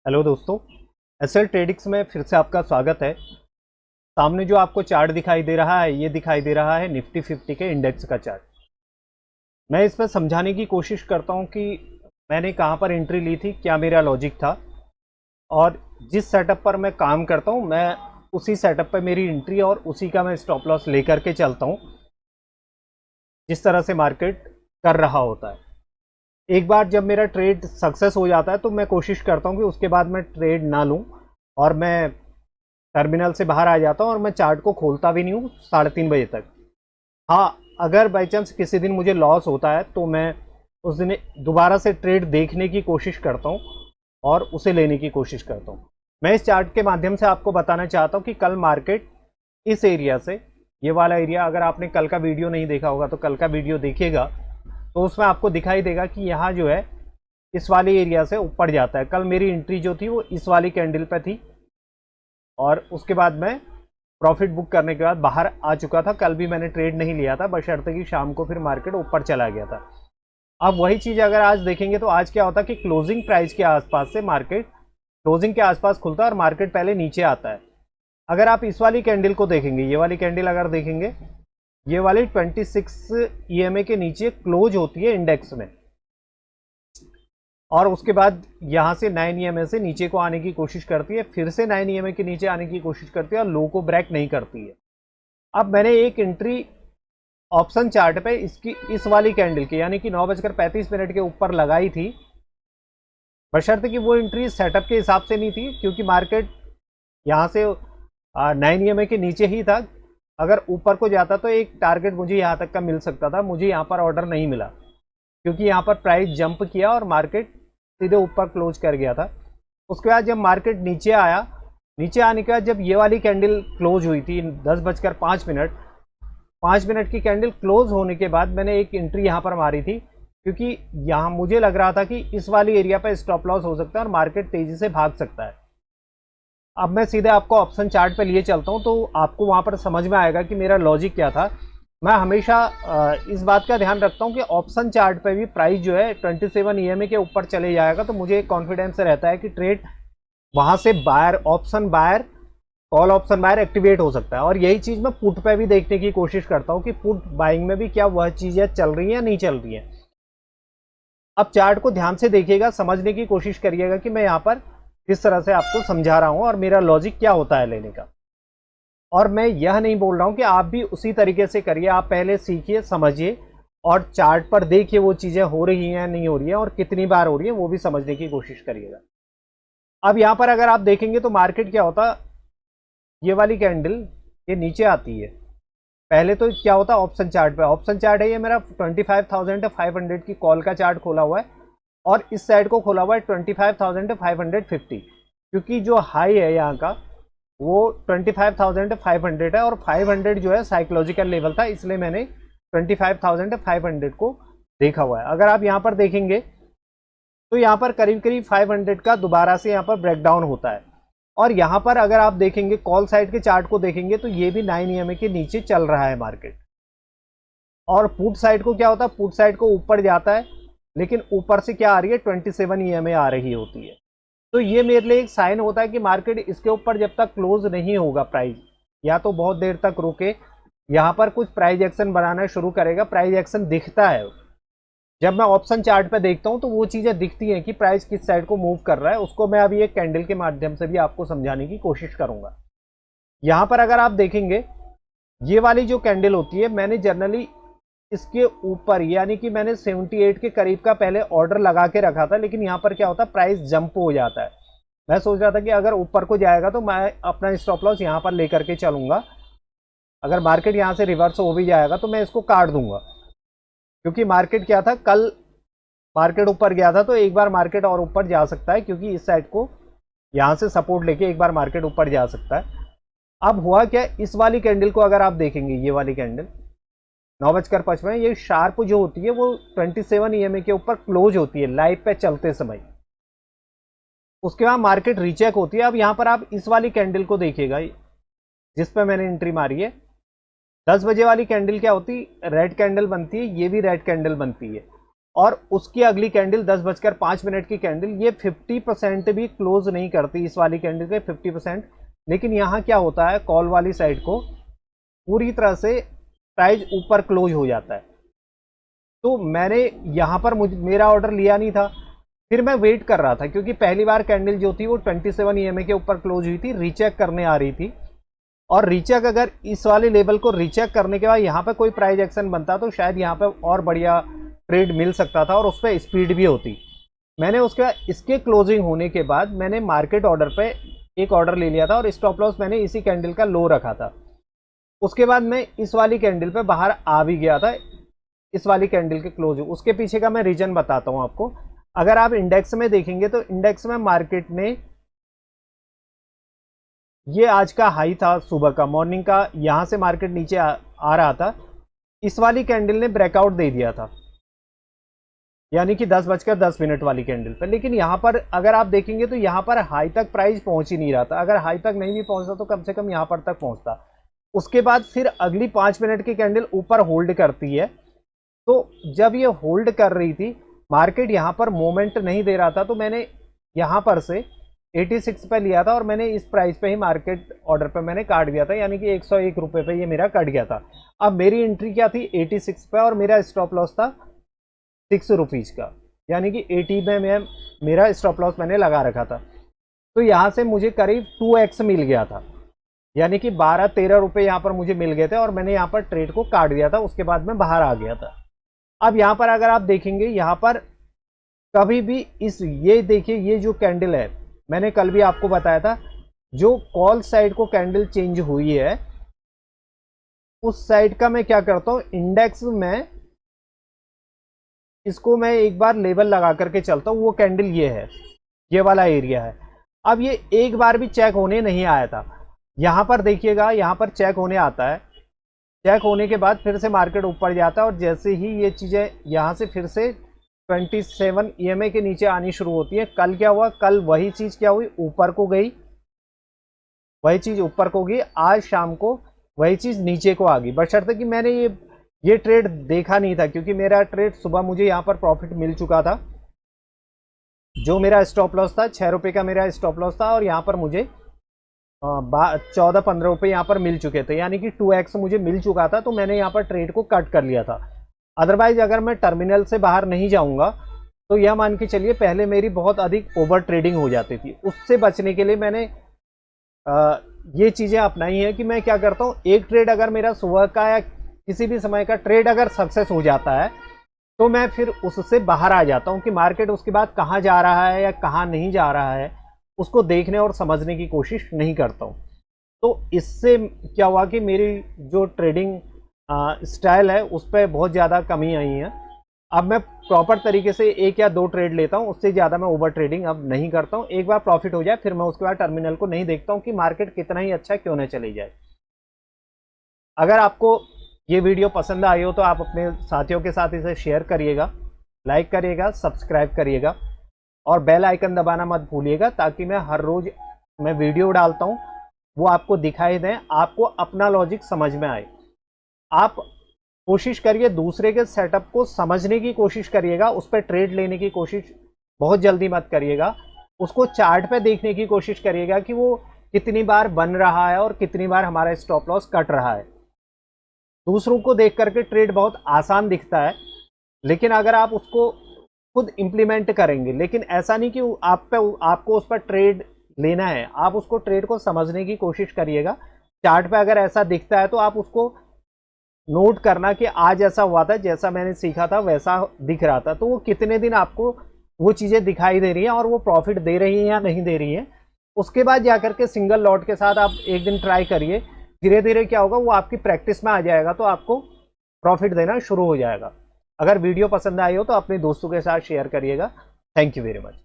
Hello दोस्तों, SL ट्रेडिक्स में फिर से आपका स्वागत है। सामने जो आपको चार्ट दिखाई दे रहा है, ये दिखाई दे रहा है निफ्टी 50 के इंडेक्स का चार्ट। मैं इसमें समझाने की कोशिश करता हूँ कि मैंने कहाँ पर एंट्री ली थी, क्या मेरा लॉजिक था, और जिस सेटअप पर मैं काम करता हूँ मैं उसी सेटअप पर मेरी एंट्री और उसी का मैं स्टॉप लॉस लेकर के चलता हूँ, जिस तरह से मार्केट कर रहा होता है। एक बार जब मेरा ट्रेड सक्सेस हो जाता है तो मैं कोशिश करता हूँ कि उसके बाद मैं ट्रेड ना लूँ और मैं टर्मिनल से बाहर आ जाता हूँ और मैं चार्ट को खोलता भी नहीं हूँ 3:30 बजे तक। हाँ, अगर बाई चांस किसी दिन मुझे लॉस होता है तो मैं उस दिन दोबारा से ट्रेड देखने की कोशिश करता हूँ और उसे लेने की कोशिश करता हूँ। मैं इस चार्ट के माध्यम से आपको बताना चाहता हूँ कि कल मार्केट इस एरिया से, ये वाला एरिया, अगर आपने कल का वीडियो नहीं देखा होगा तो कल का वीडियो देखिएगा तो उसमें आपको दिखाई देगा कि यहाँ जो है इस वाले एरिया से ऊपर जाता है। कल मेरी एंट्री जो थी वो इस वाली कैंडल पे थी और उसके बाद मैं प्रॉफिट बुक करने के बाद बाहर आ चुका था। कल भी मैंने ट्रेड नहीं लिया था, बशर्ते कि शाम को फिर मार्केट ऊपर चला गया था। अब वही चीज़ अगर आज देखेंगे तो आज क्या होता है कि क्लोजिंग प्राइस के आसपास से मार्केट क्लोजिंग के आसपास खुलता है और मार्केट पहले नीचे आता है। अगर आप इस वाली कैंडल को देखेंगे, ये वाली कैंडल अगर देखेंगे, ये वाली 26 ईएमए के नीचे क्लोज होती है इंडेक्स में और उसके बाद यहाँ से 9 ईएमए से नीचे को आने की कोशिश करती है, फिर से 9 ईएमए के नीचे आने की कोशिश करती है और लो को ब्रेक नहीं करती है। अब मैंने एक एंट्री ऑप्शन चार्ट पे इसकी इस वाली कैंडल की, यानी कि 9:35 के ऊपर लगाई थी, बशर्ते कि वो एंट्री सेटअप के हिसाब से नहीं थी, क्योंकि मार्केट यहाँ से 9 ईएमए के नीचे ही था। अगर ऊपर को जाता तो एक टारगेट मुझे यहाँ तक का मिल सकता था, मुझे यहाँ पर ऑर्डर नहीं मिला क्योंकि यहाँ पर प्राइस जंप किया और मार्केट सीधे ऊपर क्लोज कर गया था। उसके बाद जब मार्केट नीचे आया, नीचे आने के बाद जब ये वाली कैंडल क्लोज हुई थी 10:05 की कैंडल क्लोज होने के बाद मैंने एक एंट्री यहाँ पर मारी थी, क्योंकि यहाँ मुझे लग रहा था कि इस वाली एरिया पर स्टॉप लॉस हो सकता है और मार्केट तेजी से भाग सकता है। अब मैं सीधे आपको ऑप्शन चार्ट पे लिए चलता हूँ तो आपको वहाँ पर समझ में आएगा कि मेरा लॉजिक क्या था। मैं हमेशा इस बात का ध्यान रखता हूँ कि ऑप्शन चार्ट पे भी प्राइस जो है 27 ईएमए के ऊपर चले जाएगा तो मुझे एक कॉन्फिडेंस रहता है कि ट्रेड वहाँ से buyer call option buyer activate हो सकता है। और यही चीज़ मैं पुट पे भी देखने की कोशिश करता हूँ कि पुट बाइंग में भी क्या वह चीज़ें चल रही हैं या नहीं चल रही हैं। अब चार्ट को ध्यान से देखिएगा, समझने की कोशिश करिएगा कि मैं यहाँ पर किस तरह से आपको समझा रहा हूँ और मेरा लॉजिक क्या होता है लेने का। और मैं यह नहीं बोल रहा हूं कि आप भी उसी तरीके से करिए, आप पहले सीखिए, समझिए और चार्ट पर देखिए वो चीज़ें हो रही हैं नहीं हो रही हैं और कितनी बार हो रही है वो भी समझने की कोशिश करिएगा। अब यहाँ पर अगर आप देखेंगे तो मार्केट क्या होता, ये वाली कैंडल ये नीचे आती है, पहले तो क्या होता ऑप्शन चार्ट पे, ऑप्शन चार्ट है ये मेरा 25,500 की कॉल का चार्ट खोला हुआ है और इस साइड को खोला हुआ है 25,550, क्योंकि जो हाई है यहाँ का वो 25,500 है और 500 जो है साइकोलॉजिकल लेवल था, इसलिए मैंने 25,500 को देखा हुआ है। अगर आप यहाँ पर देखेंगे तो यहाँ पर करीब करीब 500 का दोबारा से यहाँ पर ब्रेकडाउन होता है और यहाँ पर अगर आप देखेंगे कॉल साइड के चार्ट को देखेंगे तो ये भी 9 ईएमए के नीचे चल रहा है मार्केट। और पुट साइड को क्या होता है, पुट साइड को ऊपर जाता है लेकिन ऊपर से क्या आ रही है 27 ईएमए आ रही होती है। तो ये मेरे लिए एक साइन होता है कि मार्केट इसके ऊपर जब तक क्लोज नहीं होगा प्राइस, या तो बहुत देर तक रुके, यहाँ पर कुछ प्राइस एक्शन बनाना शुरू करेगा। प्राइस एक्शन दिखता है, जब मैं ऑप्शन चार्ट पे देखता हूँ तो वो चीज़ें दिखती हैं कि प्राइस किस साइड को मूव कर रहा है, उसको मैं अभी एक कैंडल के माध्यम से भी आपको समझाने की कोशिश करूंगा। यहाँ पर अगर आप देखेंगे ये वाली जो कैंडल होती है, मैंने जनरली इसके ऊपर, यानी कि मैंने 78 के करीब का पहले ऑर्डर लगा के रखा था, लेकिन यहाँ पर क्या होता है प्राइस जंप हो जाता है। मैं सोच रहा था कि अगर ऊपर को जाएगा तो मैं अपना स्टॉप लॉस यहाँ पर लेकर के चलूंगा, अगर मार्केट यहाँ से रिवर्स हो भी जाएगा तो मैं इसको काट दूंगा, क्योंकि मार्केट क्या था, कल मार्केट ऊपर गया था तो एक बार मार्केट और ऊपर जा सकता है, क्योंकि इस साइड को यहाँ से सपोर्ट लेके एक बार मार्केट ऊपर जा सकता है। अब हुआ क्या, इस वाली कैंडल को अगर आप देखेंगे, ये वाली कैंडल 9:55, ये शार्प जो होती है वो 27 ईएमए के ऊपर क्लोज होती है लाइव पे चलते समय, उसके बाद मार्केट रीचेक होती है। अब यहाँ पर आप इस वाली कैंडल को देखिएगा जिस पे मैंने एंट्री मारी है, 10 बजे वाली कैंडल क्या होती, रेड कैंडल बनती है, ये भी रेड कैंडल बनती है और उसकी अगली कैंडल 10:05 की कैंडल, ये 50% भी क्लोज नहीं करती इस वाली कैंडल के 50%। लेकिन यहाँ क्या होता है, कॉल वाली साइड को पूरी तरह से प्राइस ऊपर क्लोज हो जाता है। तो मैंने यहाँ पर मेरा ऑर्डर लिया नहीं था, फिर मैं वेट कर रहा था क्योंकि पहली बार कैंडल जो थी वो 27 EMA के ऊपर क्लोज हुई थी, रीचेक करने आ रही थी। और रीचेक, अगर इस वाले लेवल को रीचेक करने के बाद यहाँ पे कोई प्राइस एक्शन बनता तो शायद यहाँ पे और बढ़िया ट्रेड मिल सकता था और उस पर स्पीड भी होती। मैंने उसके बाद इसके क्लोजिंग होने के बाद मैंने मार्केट ऑर्डर पे एक ऑर्डर ले लिया था और स्टॉप लॉस मैंने इसी कैंडल का लो रखा था। उसके बाद मैं इस वाली कैंडल पे बाहर आ भी गया था, इस वाली कैंडल के क्लोज। उसके पीछे का मैं रीजन बताता हूँ आपको। अगर आप इंडेक्स में देखेंगे तो इंडेक्स में मार्केट ने, ये आज का हाई था सुबह का, मॉर्निंग का, यहां से मार्केट नीचे आ रहा था, इस वाली कैंडल ने ब्रेकआउट दे दिया था, यानी कि 10:10 वाली कैंडल पर। लेकिन यहां पर अगर आप देखेंगे तो यहां पर हाई तक प्राइस पहुंच ही नहीं रहा था। अगर हाई तक नहीं भी पहुंचता तो कम से कम यहां पर तक पहुंचता। उसके बाद फिर अगली 5 मिनट की कैंडल ऊपर होल्ड करती है। तो जब ये होल्ड कर रही थी, मार्केट यहां पर मोमेंट नहीं दे रहा था, तो मैंने यहां पर से 86 पे लिया था और मैंने इस प्राइस पे ही मार्केट ऑर्डर पे मैंने काट दिया था, यानी कि 101 रुपये पे ये मेरा कट गया था। अब मेरी एंट्री क्या थी, 86 पे, और मेरा स्टॉप लॉस था 6 रुपीज़ का, यानी कि 80 में मेरा स्टॉप लॉस मैंने लगा रखा था। तो यहाँ से मुझे करीब 2x मिल गया था, यानी कि 12-13 रुपये यहाँ पर मुझे मिल गए थे और मैंने यहाँ पर ट्रेड को काट दिया था। उसके बाद मैं बाहर आ गया था। अब यहाँ पर अगर आप देखेंगे, यहाँ पर कभी भी ये देखिए, ये जो कैंडल है, मैंने कल भी आपको बताया था, जो कॉल साइड को कैंडल चेंज हुई है उस साइड का मैं क्या करता हूं, इंडेक्स में इसको मैं एक बार लेबल लगा करके चलता हूं। वो कैंडल ये है, ये वाला एरिया है। अब ये एक बार भी चेक होने नहीं आया था। यहां पर देखिएगा, यहां पर चेक होने आता है, चेक होने के बाद फिर से मार्केट ऊपर जाता है और जैसे ही ये चीजें यहां से फिर से 27 EMA के नीचे आनी शुरू होती है। कल क्या हुआ, कल वही चीज क्या हुई, ऊपर को गई, वही चीज ऊपर को गई। आज शाम को वही चीज नीचे को आ गई, बशर्ते कि मैंने ये ट्रेड देखा नहीं था, क्योंकि मेरा ट्रेड सुबह मुझे यहाँ पर प्रॉफिट मिल चुका था। जो मेरा स्टॉप लॉस था 6 रुपये का मेरा स्टॉप लॉस था, और यहाँ पर मुझे 14-15 रुपये यहाँ पर मिल चुके थे, यानी कि 2x मुझे मिल चुका था। तो मैंने यहाँ पर ट्रेड को कट कर लिया था। अदरवाइज अगर मैं टर्मिनल से बाहर नहीं जाऊंगा तो यह मान के चलिए पहले मेरी बहुत अधिक ओवर ट्रेडिंग हो जाती थी। उससे बचने के लिए मैंने ये चीज़ें अपनाई हैं कि मैं क्या करता हूँ, एक ट्रेड अगर मेरा सुबह का या किसी भी समय का ट्रेड अगर सक्सेस हो जाता है तो मैं फिर उससे बाहर आ जाता हूँ कि मार्केट उसके बाद कहाँ जा रहा है या कहाँ नहीं जा रहा है, उसको देखने और समझने की कोशिश नहीं करता हूँ। तो इससे क्या हुआ कि मेरी जो ट्रेडिंग स्टाइल है उस पर बहुत ज़्यादा कमी आई है। अब मैं प्रॉपर तरीके से 1 या 2 ट्रेड लेता हूँ, उससे ज़्यादा मैं ओवर ट्रेडिंग अब नहीं करता हूँ। एक बार प्रॉफिट हो जाए फिर मैं उसके बाद टर्मिनल को नहीं देखता हूँ कि मार्केट कितना ही अच्छा क्यों न चली जाए। अगर आपको ये वीडियो पसंद आई हो तो आप अपने साथियों के साथ इसे शेयर करिएगा, लाइक करिएगा, सब्सक्राइब करिएगा और बेल आइकन दबाना मत भूलिएगा, ताकि मैं हर रोज़ मैं वीडियो डालता हूँ वो आपको दिखाई दें, आपको अपना लॉजिक समझ में आए। आप कोशिश करिए दूसरे के सेटअप को समझने की कोशिश करिएगा, उस पर ट्रेड लेने की कोशिश बहुत जल्दी मत करिएगा। उसको चार्ट पे देखने की कोशिश करिएगा कि वो कितनी बार बन रहा है और कितनी बार हमारा स्टॉप लॉस कट रहा है। दूसरों को देख करके ट्रेड बहुत आसान दिखता है, लेकिन अगर आप उसको खुद इम्प्लीमेंट करेंगे, लेकिन ऐसा नहीं कि आपको उस पर ट्रेड लेना है, आप उसको ट्रेड को समझने की कोशिश करिएगा। चार्ट पे अगर ऐसा दिखता है तो आप उसको नोट करना कि आज ऐसा हुआ था, जैसा मैंने सीखा था वैसा दिख रहा था। तो वो कितने दिन आपको वो चीज़ें दिखाई दे रही हैं और वो प्रॉफिट दे रही हैं या नहीं दे रही हैं। उसके बाद जाकर के सिंगल लॉट के साथ आप एक दिन ट्राई करिए, धीरे धीरे क्या होगा वो आपकी प्रैक्टिस में आ जाएगा, तो आपको प्रॉफिट देना शुरू हो जाएगा। अगर वीडियो पसंद आई हो तो अपने दोस्तों के साथ शेयर करिएगा। Thank you very much.